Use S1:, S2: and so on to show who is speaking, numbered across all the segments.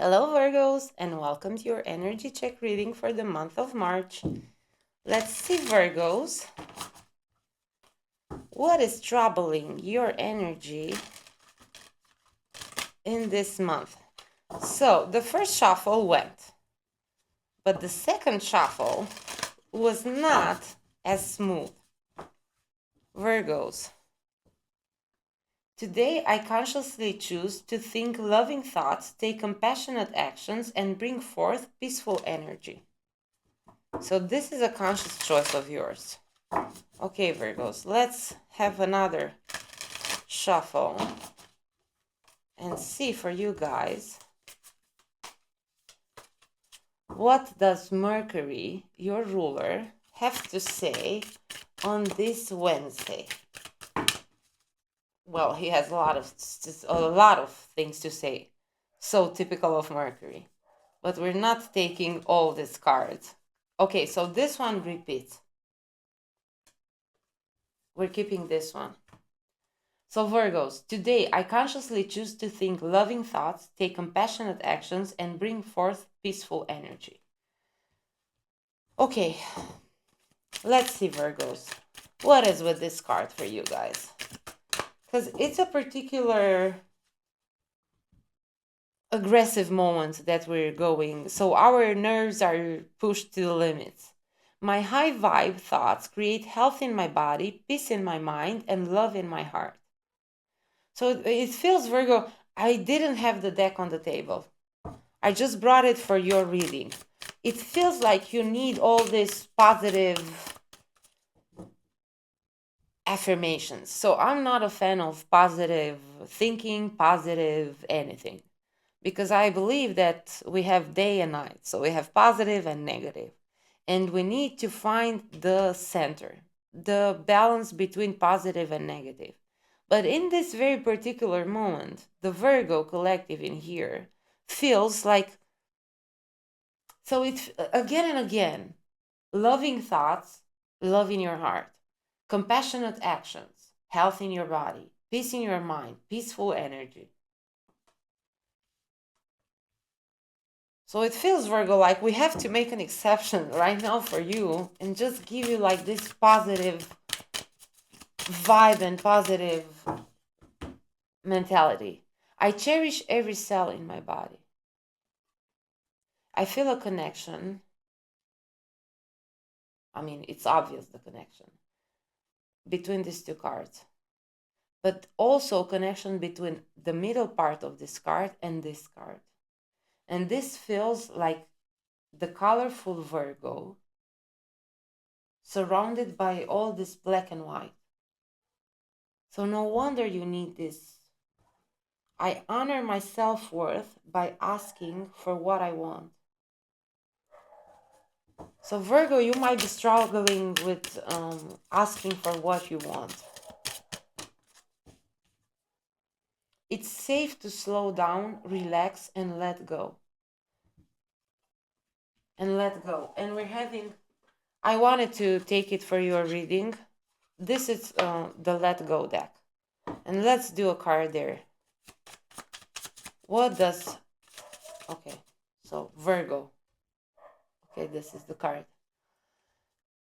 S1: Hello Virgos, and welcome to your energy check reading for the month of March. Let's see, Virgos, what is troubling your energy in this month? So the first shuffle went, but the second shuffle was not as smooth. Virgos, today I consciously choose to think loving thoughts, take compassionate actions, and bring forth peaceful energy. So this is a conscious choice of yours. Okay, Virgos, let's have another shuffle and see for you guys, what does Mercury, your ruler, have to say on this Wednesday? Well, he has a lot of things to say. So typical of Mercury. But we're not taking all these cards. Okay, so this one repeats. We're keeping this one. So Virgos, today I consciously choose to think loving thoughts, take compassionate actions, and bring forth peaceful energy. Okay, let's see, Virgos. What is with this card for you guys? Because it's a particular aggressive moment that we're going. So our nerves are pushed to the limits. My high vibe thoughts create health in my body, peace in my mind, and love in my heart. So it feels, Virgo, I didn't have the deck on the table. I just brought it for your reading. It feels like you need all this positive affirmations. So I'm not a fan of positive thinking, positive anything, because I believe that we have day and night. So we have positive and negative. And we need to find the center, the balance between positive and negative. But in this very particular moment, the Virgo collective in here feels like, so it's again and again, loving thoughts, love in your heart, compassionate actions, health in your body, peace in your mind, peaceful energy. So it feels, Virgo, like we have to make an exception right now for you and just give you like this positive vibe and positive mentality. I cherish every cell in my body. I feel a connection. I mean, it's obvious, the connection between these two cards, but also a connection between the middle part of this card and this card. And this feels like the colorful Virgo surrounded by all this black and white. So no wonder you need this. I honor my self-worth by asking for what I want. So Virgo, you might be struggling with asking for what you want. It's safe to slow down, relax, and let go. And let go. And we're having, I wanted to take it for your reading. This is the Let Go deck. And let's do a card there. What does, okay, so Virgo. Okay, this is the card.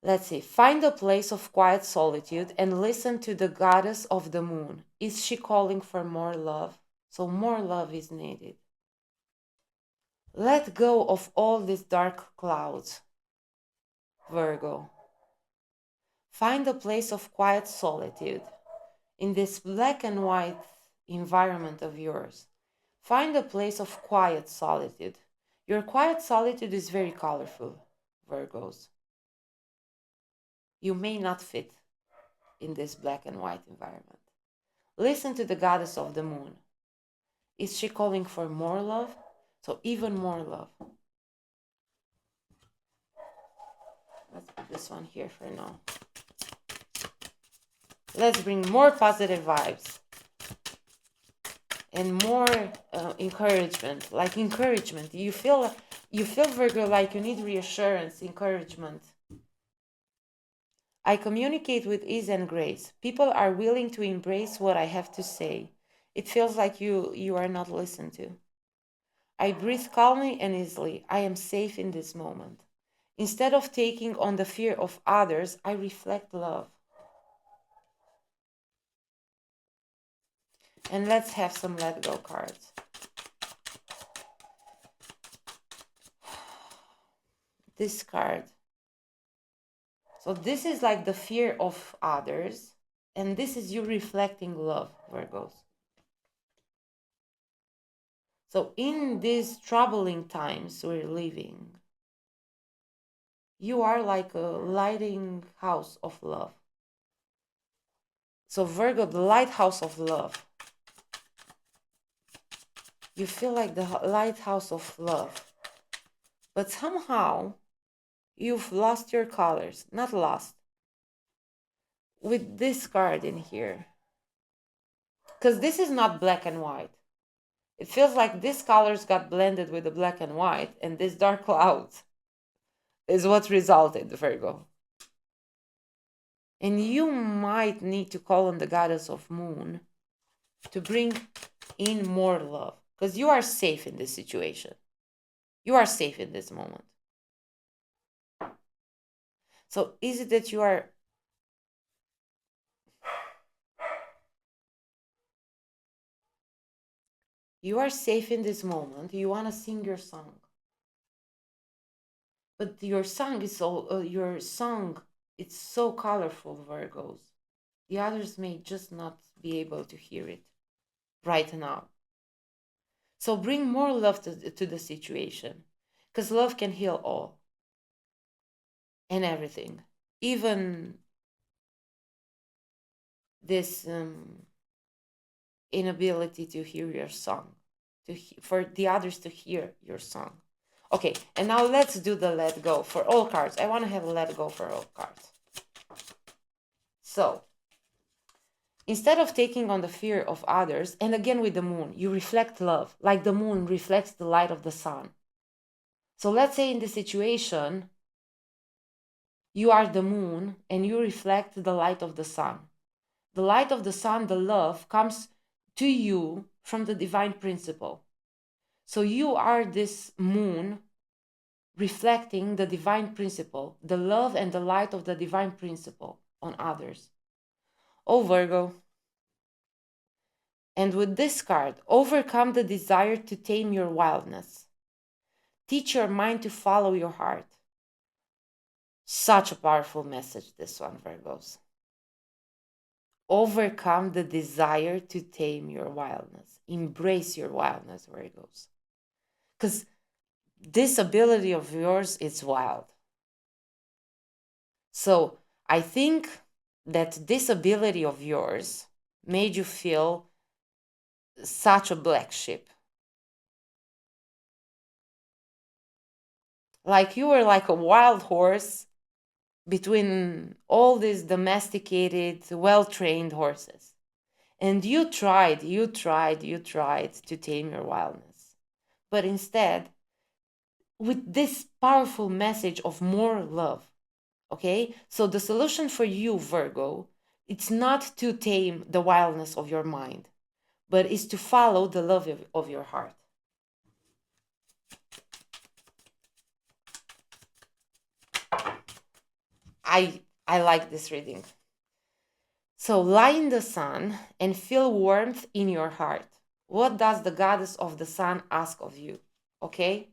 S1: Let's see. Find a place of quiet solitude and listen to the goddess of the moon. Is she calling for more love? So more love is needed. Let go of all these dark clouds, Virgo. Find a place of quiet solitude in this black and white environment of yours. Find a place of quiet solitude. Your quiet solitude is very colorful, Virgos. You may not fit in this black and white environment. Listen to the goddess of the moon. Is she calling for more love? So even more love. Let's put this one here for now. Let's bring more positive vibes and more encouragement. Like encouragement. You feel, Virgo, like you need reassurance, encouragement. I communicate with ease and grace. People are willing to embrace what I have to say. It feels like you are not listened to. I breathe calmly and easily. I am safe in this moment. Instead of taking on the fear of others, I reflect love. And let's have some let go cards. This card. So this is like the fear of others, and this is you reflecting love, Virgos. So in these troubling times we're living, you are like a lighting house of love. So Virgo, the lighthouse of love. You feel like the lighthouse of love. But somehow you've lost your colors. Not lost. With this card in here. Because this is not black and white. It feels like these colors got blended with the black and white, and this dark cloud is what resulted, Virgo. And you might need to call on the goddess of moon to bring in more love, because you are safe in this situation. You are safe in this moment. So is it that you are safe in this moment? You want to sing your song, but your song is it's so colorful, Virgos. The others may just not be able to hear it right now. So bring more love to the situation, because love can heal all and everything, even this inability to hear your song, for the others to hear your song. Okay, and now let's do the let go for all cards. I want to have a let go for all cards. So instead of taking on the fear of others, and again with the moon, you reflect love, like the moon reflects the light of the sun. So let's say in the situation, you are the moon and you reflect the light of the sun. The light of the sun, the love, comes to you from the divine principle. So you are this moon reflecting the divine principle, the love and the light of the divine principle on others. Oh, Virgo. And with this card, overcome the desire to tame your wildness. Teach your mind to follow your heart. Such a powerful message, this one, Virgos. Overcome the desire to tame your wildness. Embrace your wildness, Virgos. Because this ability of yours is wild. So I think that this ability of yours made you feel such a black sheep. Like you were like a wild horse between all these domesticated, well-trained horses. And you tried to tame your wildness. But instead, with this powerful message of more love, okay? So the solution for you, Virgo, it's not to tame the wildness of your mind, but is to follow the love of your heart. I like this reading. So lie in the sun and feel warmth in your heart. What does the goddess of the sun ask of you? Okay?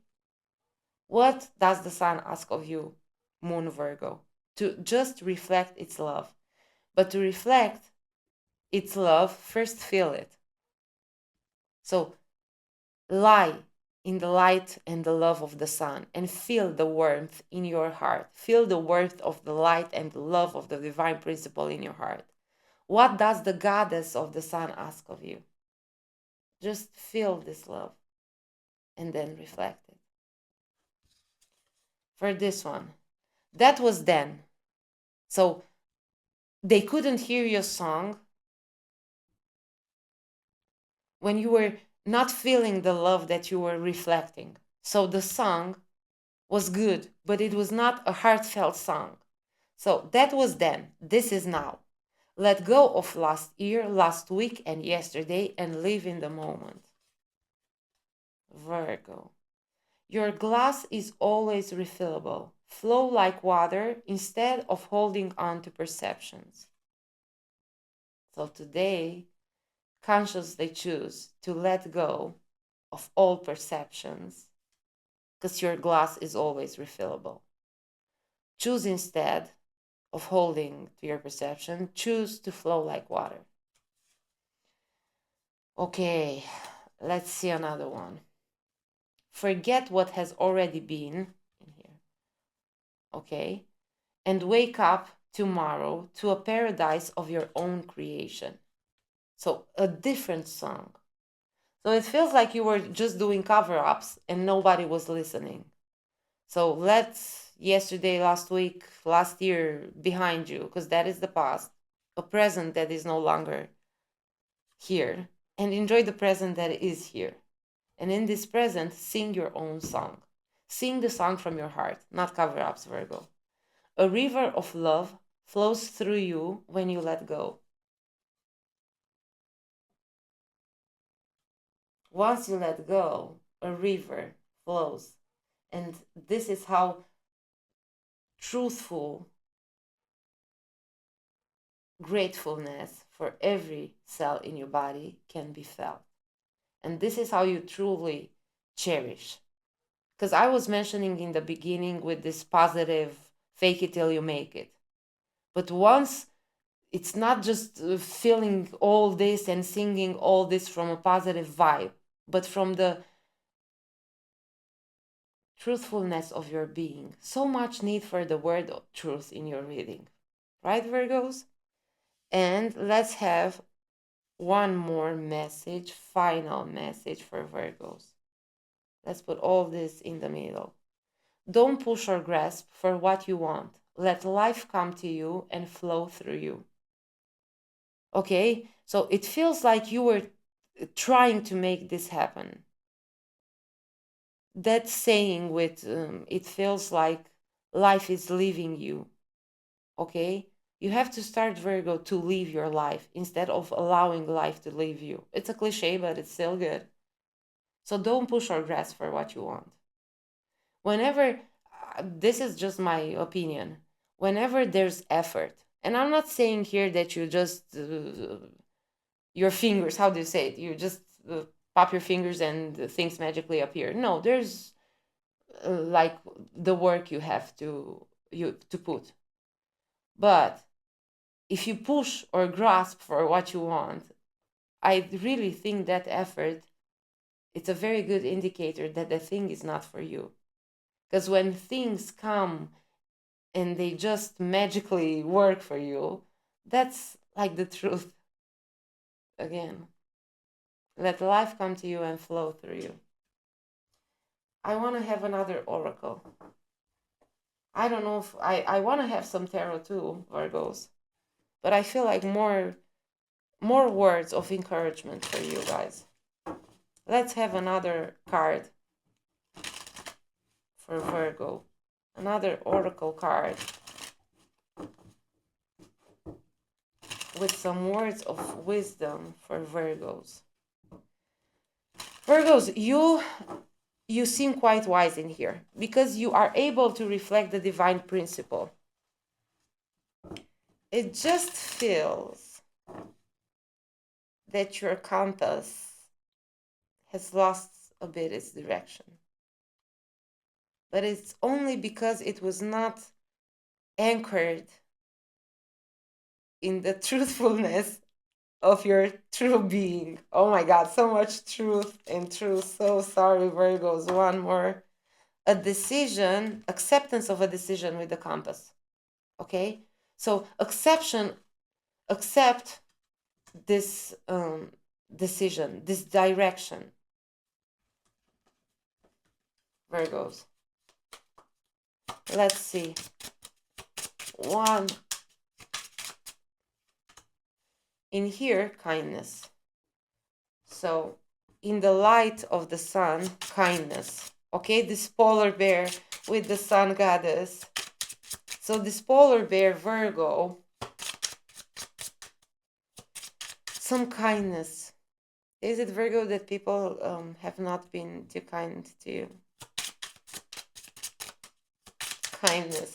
S1: What does the sun ask of you, Moon Virgo? To just reflect its love. But to reflect its love, first feel it. So lie in the light and the love of the sun and feel the warmth in your heart. Feel the warmth of the light and the love of the divine principle in your heart. What does the goddess of the sun ask of you? Just feel this love and then reflect it. For this one, that was then. So they couldn't hear your song when you were not feeling the love that you were reflecting. So the song was good, but it was not a heartfelt song. So that was then. This is now. Let go of last year, last week, and yesterday and live in the moment. Virgo. Your glass is always refillable. Flow like water instead of holding on to perceptions. So today, consciously choose to let go of all perceptions because your glass is always refillable. Choose instead of holding to your perception, choose to flow like water. Okay, let's see another one. Forget what has already been in here. Okay? And wake up tomorrow to a paradise of your own creation. So, a different song. So, it feels like you were just doing cover ups and nobody was listening. So, let's yesterday, last week, last year behind you, because that is the past, a present that is no longer here, and enjoy the present that is here. And in this present, sing your own song. Sing the song from your heart, not cover ups, Virgo. A river of love flows through you when you let go. Once you let go, a river flows. And this is how truthful gratefulness for every cell in your body can be felt. And this is how you truly cherish. Because I was mentioning in the beginning with this positive fake it till you make it. But once it's not just feeling all this and singing all this from a positive vibe, but from the truthfulness of your being. So much need for the word of truth in your reading. Right, Virgos? And let's have one more message, final message for Virgos. Let's put all this in the middle. Don't push or grasp for what you want. Let life come to you and flow through you. Okay? So it feels like you were trying to make this happen. That saying with it feels like life is leaving you. Okay? You have to start, Virgo, to live your life instead of allowing life to leave you. It's a cliche, but it's still good. So don't push or grasp for what you want. Whenever, this is just my opinion, whenever there's effort, and I'm not saying here that you just, your fingers, how do you say it? You just pop your fingers and things magically appear. No, there's like the work you have to put. But if you push or grasp for what you want, I really think that effort, it's a very good indicator that the thing is not for you. Because when things come and they just magically work for you, that's like the truth. Again, let life come to you and flow through you. I want to have another oracle. I don't know if I want to have some tarot too, Virgos, but I feel like more words of encouragement for you guys. Let's have another card for Virgo. Another oracle card with some words of wisdom for Virgos. Virgos, you seem quite wise in here because you are able to reflect the divine principle. It just feels that your compass has lost a bit its direction. But it's only because it was not anchored in the truthfulness of your true being. Oh my God, so much truth and truth. So sorry, Virgos. One more. A decision, acceptance of a decision with the compass. Okay? So accept this decision, this direction. Virgos. Let's see. One. In here, kindness. So, in the light of the sun, kindness. Okay, this polar bear with the sun goddess. So, this polar bear, Virgo, some kindness. Is it, Virgo, that people have not been too kind to you? Kindness.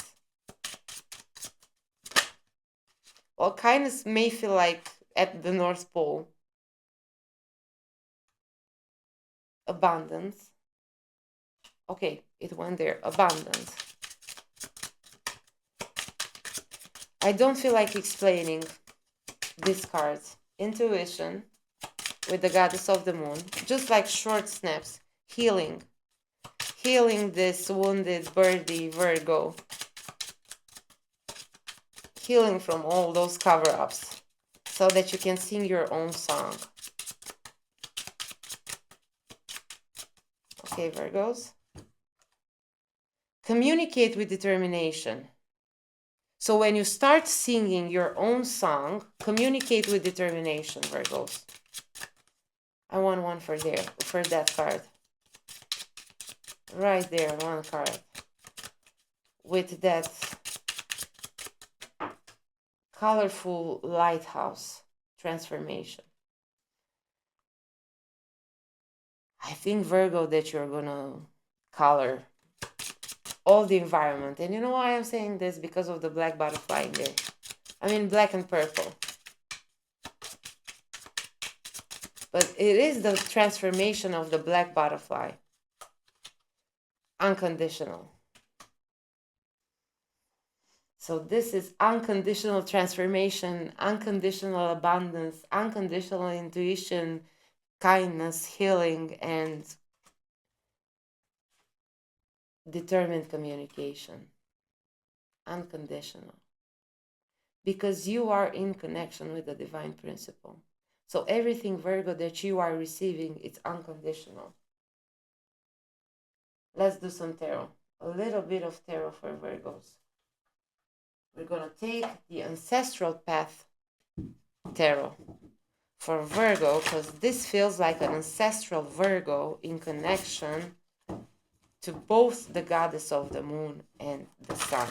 S1: Well, kindness may feel like at the North Pole. Abundance. Okay, it went there. Abundance. I don't feel like explaining these cards. Intuition with the goddess of the moon. Just like short snaps. Healing. Healing this wounded birdie Virgo. Healing from all those cover-ups. So that you can sing your own song. Okay, Virgos. Communicate with determination. So when you start singing your own song, communicate with determination, Virgos. I want one for that card. Right there, one card. With that colorful lighthouse transformation. I think, Virgo, that you're gonna color all the environment. And you know why I'm saying this? Because of the black butterfly in there. I mean, black and purple. But it is the transformation of the black butterfly. Unconditional. So this is unconditional transformation, unconditional abundance, unconditional intuition, kindness, healing, and determined communication. Unconditional. Because you are in connection with the divine principle. So everything, Virgo, that you are receiving, it's unconditional. Let's do some tarot. A little bit of tarot for Virgos. We're going to take the ancestral path tarot for Virgo, because this feels like an ancestral Virgo in connection to both the goddess of the moon and the sun.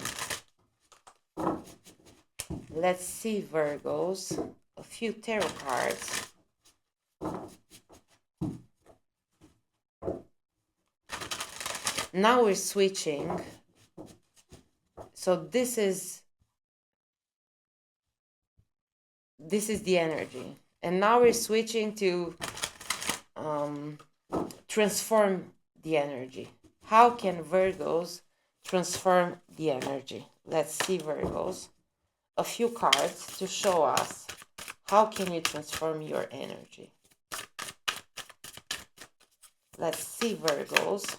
S1: Let's see, Virgos, a few tarot cards. Now we're switching. So this is the energy. And now we're switching to transform the energy. How can Virgos transform the energy? Let's see, Virgos. A few cards to show us how can you transform your energy. Let's see, Virgos.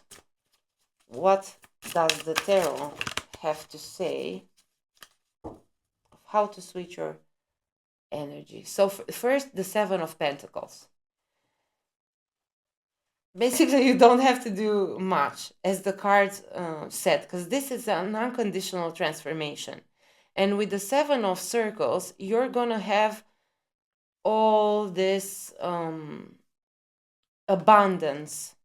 S1: What does the tarot have to say of how to switch your energy? So first, the Seven of Pentacles. Basically, you don't have to do much, as the cards said, because this is an unconditional transformation. And with the Seven of Circles, you're gonna have all this abundance,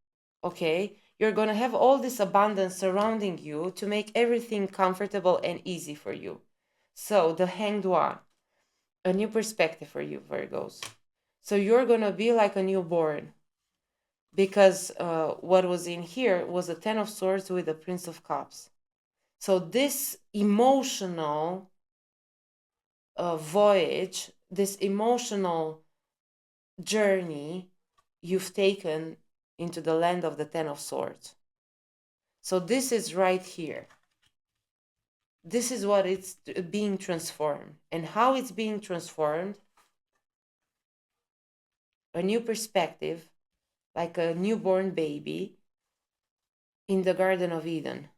S1: okay? You're gonna have all this abundance surrounding you to make everything comfortable and easy for you. So the Hanged One, a new perspective for you, Virgos. So you're gonna be like a newborn, because what was in here was a Ten of Swords with the Prince of Cups. So this emotional voyage, this emotional journey you've taken into the land of the Ten of Swords. So this is right here. This is what it's being transformed. And how it's being transformed, a new perspective, like a newborn baby in the Garden of Eden.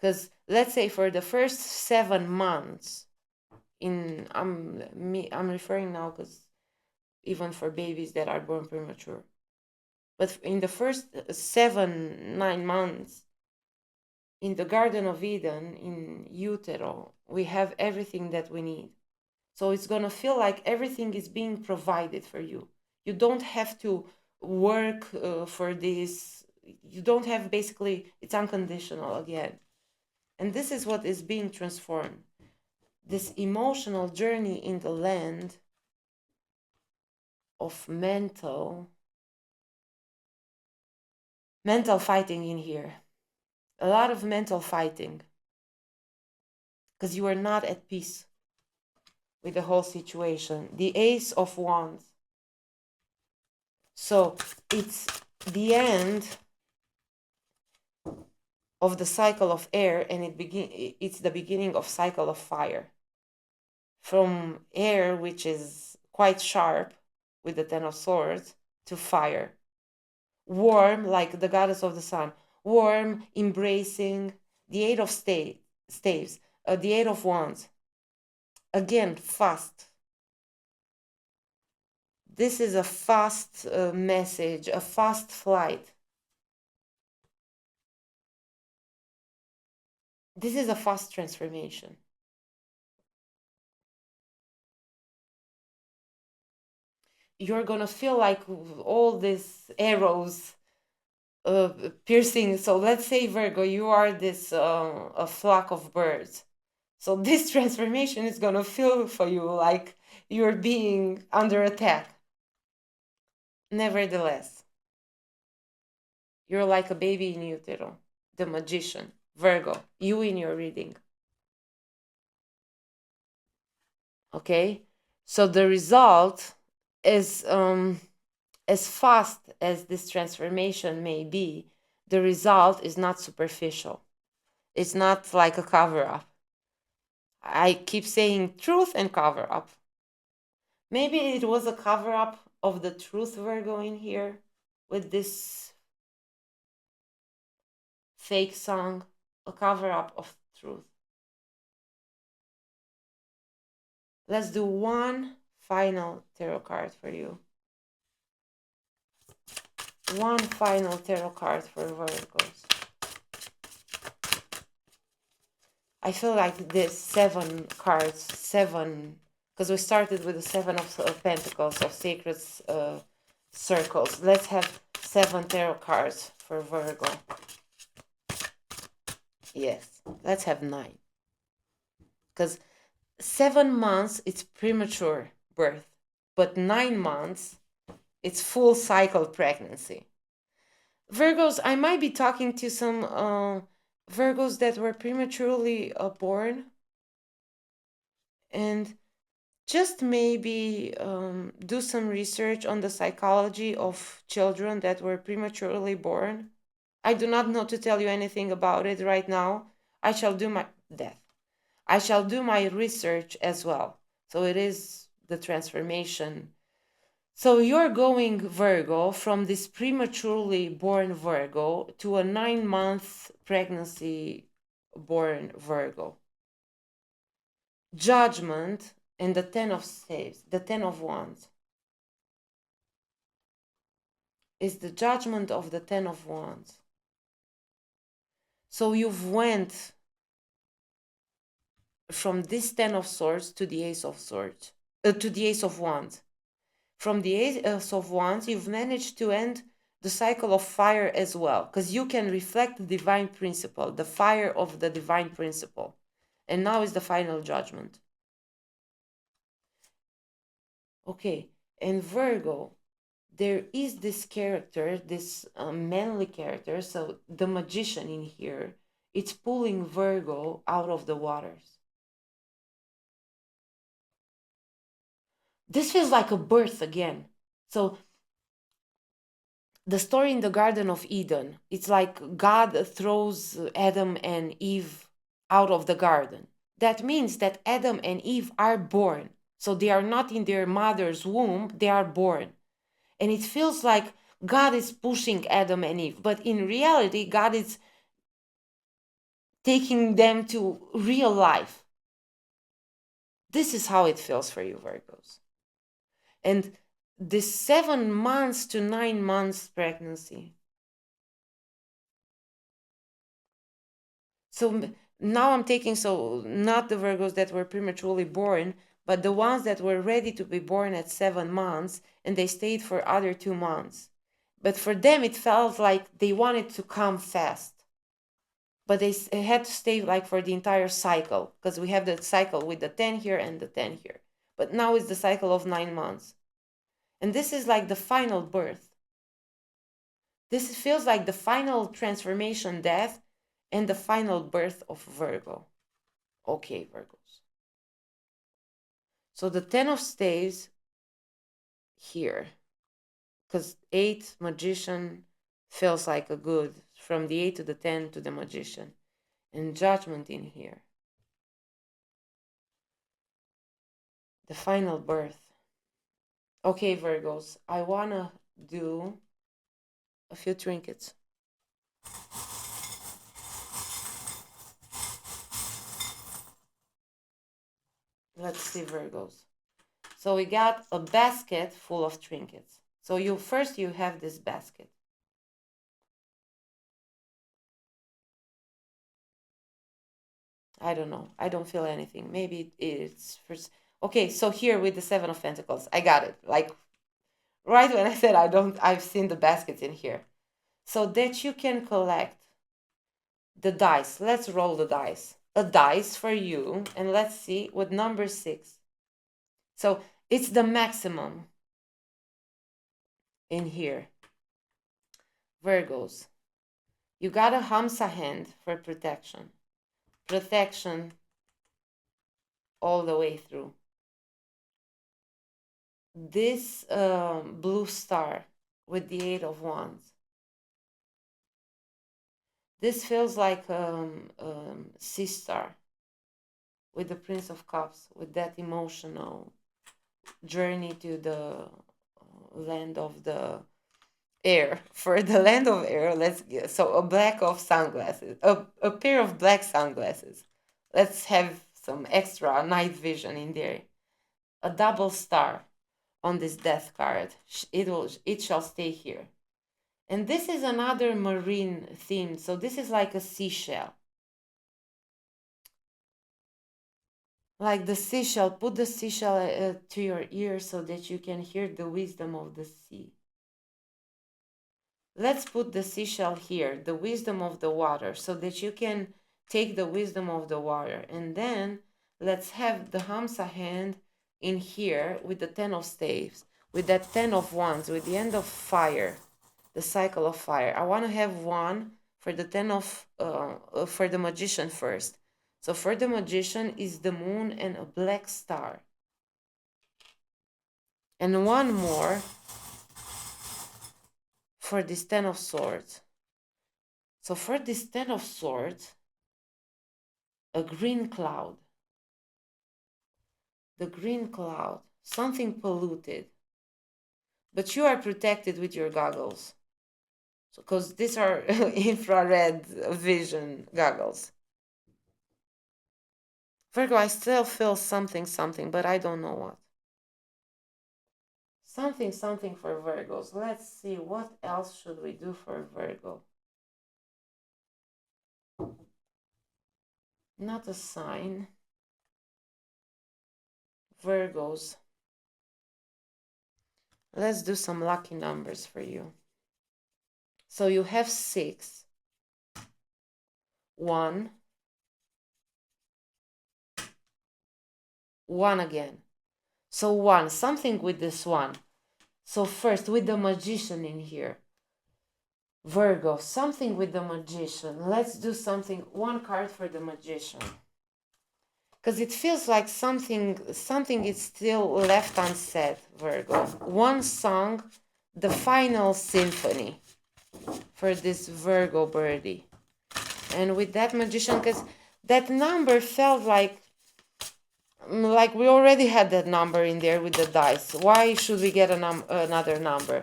S1: Because let's say for the first 7 months, I'm referring now because even for babies that are born premature, but in the first 7-9 months in the Garden of Eden, in utero, we have everything that we need. So it's gonna feel like everything is being provided for you. You don't have to work for this. You don't have, basically, it's unconditional again. And this is what is being transformed. This emotional journey in the land of mental fighting in here. A lot of mental fighting. Because you are not at peace with the whole situation. The Ace of Wands. So it's the end of the cycle of air, and it's the beginning of cycle of fire. From air, which is quite sharp with the Ten of Swords, to fire. Warm, like the goddess of the sun. Warm, embracing. The Eight of Staves. The Eight of Wands. Again, fast. This is a fast message, a fast flight. This is a fast transformation. You're gonna feel like all these arrows piercing. So let's say, Virgo, you are this a flock of birds. So this transformation is gonna feel for you like you're being under attack. Nevertheless, you're like a baby in utero, the magician, Virgo, you in your reading. Okay, so the result is as fast as this transformation may be, the result is not superficial. It's not like a cover-up. I keep saying truth and cover-up. Maybe it was a cover-up of the truth, Virgo, in here with this fake song, a cover-up of truth. Let's do one final tarot card for you. One final tarot card for Virgos. I feel like this 7 cards, 7, because we started with the 7 of Pentacles, of sacred circles. Let's have 7 tarot cards for Virgo. Yes, let's have 9. Because 7 months, it's premature birth. But 9 months, it's full cycle pregnancy. Virgos, I might be talking to some Virgos that were prematurely born. And just maybe do some research on the psychology of children that were prematurely born. I do not know to tell you anything about it right now. I shall do my research as well. So it is the transformation. So you're going, Virgo, from this prematurely born Virgo to a 9-month pregnancy born Virgo. Judgment and the 10 of Staves, the 10 of Wands. Is the judgment of the 10 of Wands. So you've went from this 10 of Swords to the Ace of Swords, to the Ace of Wands. From the Ace of Wands, you've managed to end the cycle of fire as well, because you can reflect the divine principle, the fire of the divine principle. And now is the final judgment. Okay, and Virgo, there is this character, this manly character, so the magician in here, it's pulling Virgo out of the waters. This feels like a birth again. So the story in the Garden of Eden, it's like God throws Adam and Eve out of the garden. That means that Adam and Eve are born. So they are not in their mother's womb, they are born. And it feels like God is pushing Adam and Eve. But in reality, God is taking them to real life. This is how it feels for you, Virgos. And this 7 months to 9 months pregnancy. So now I'm taking, so not the Virgos that were prematurely born, but the ones that were ready to be born at 7 months, and they stayed for other 2 months. But for them, it felt like they wanted to come fast. But they had to stay like for the entire cycle, because we have the cycle with the 10 here and the 10 here. But now it's the cycle of 9 months. And this is like the final birth. This feels like the final transformation, death, and the final birth of Virgo. Okay, Virgos. So the 10 of staves here, because 8 magician feels like a good, from the 8 to the 10 to the magician, and judgment in here. The final birth. Okay, Virgos, I want to do a few trinkets. Let's see, Virgos. So we got a basket full of trinkets. So you have this basket. I don't know. I don't feel anything. Maybe it's first. Okay, so here with the 7 of Pentacles, I got it. Like right when I said I've seen the baskets in here. So that you can collect the dice. Let's roll the dice. A dice for you, and let's see with number 6. So it's the maximum in here. Virgos, you got a Hamsa hand for protection. Protection all the way through. This blue star with the 8 of Wands. This feels like sea star with the Prince of Cups, with that emotional journey to the land of the air. For the land of air, let's get so a black of sunglasses, a pair of black sunglasses. Let's have some extra night vision in there. A double star on this death card. It shall stay here. And this is another marine theme. So this is like a seashell. Like the seashell, put the seashell to your ear so that you can hear the wisdom of the sea. Let's put the seashell here, the wisdom of the water, so that you can take the wisdom of the water. And then let's have the Hamsa hand in here with the 10 of staves, with that 10 of wands, with the end of fire, the cycle of fire. I want to have one for the 10 of, for the magician first. So for the magician is the moon and a black star. And one more for this 10 of swords. So for this 10 of swords, a green cloud. The green cloud, something polluted. But you are protected with your goggles. So, because these are infrared vision goggles. Virgo, I still feel something, but I don't know what. Something for Virgos. Let's see, what else should we do for Virgo? Not a sign. Virgos. Let's do some lucky numbers for you. So you have 6, 1, 1 again. So 1, something with this 1. So first with the magician in here. Virgo, something with the magician. Let's do something, 1 card for the magician. Because it feels like something is still left unsaid, Virgo. 1 song, the final symphony for this Virgo birdie. And with that magician, because that number felt like we already had that number in there with the dice. Why should we get another number?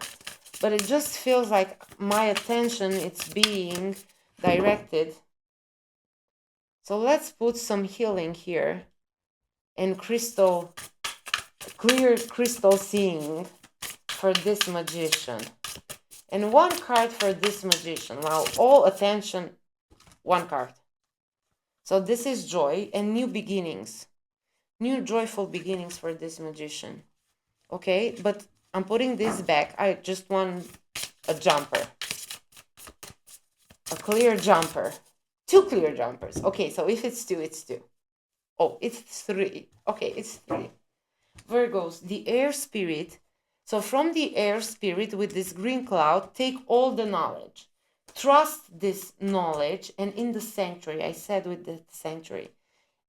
S1: But it just feels like my attention, it's being directed. So let's put some healing here and clear crystal seeing for this magician. And 1 card for this magician. Now, all attention, 1 card. So this is joy and new beginnings. New joyful beginnings for this magician. Okay, but I'm putting this back. I just want a jumper. A clear jumper. 2 clear jumpers. Okay, so if it's 2, it's 2. Oh, it's 3. Okay, it's 3. Virgos, the air spirit So from the air spirit with this green cloud, take all the knowledge. Trust this knowledge, and in the sanctuary, I said with the sanctuary,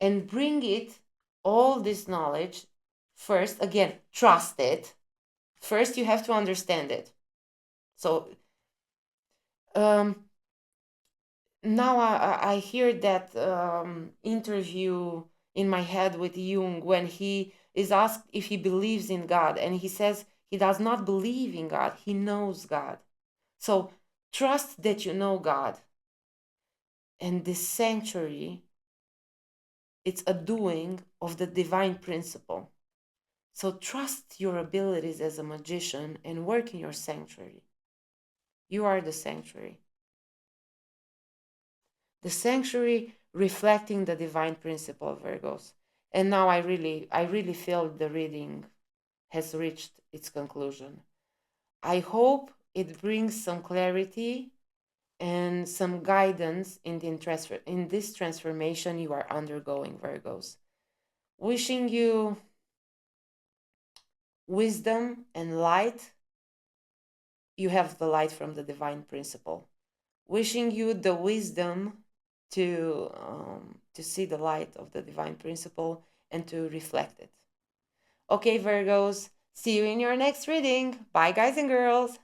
S1: and bring it, all this knowledge, first, again, trust it. First, you have to understand it. So now I hear that interview in my head with Jung when he is asked if he believes in God, and he says he does not believe in God, he knows God. So trust that you know God. And this sanctuary, it's a doing of the divine principle. So trust your abilities as a magician and work in your sanctuary. You are the sanctuary. The sanctuary reflecting the divine principle of Virgos. And now I really feel the reading has reached its conclusion. I hope it brings some clarity and some guidance in this transformation you are undergoing, Virgos. Wishing you wisdom and light. You have the light from the divine principle. Wishing you the wisdom to see the light of the divine principle and to reflect it. Okay, Virgos, see you in your next reading. Bye, guys and girls.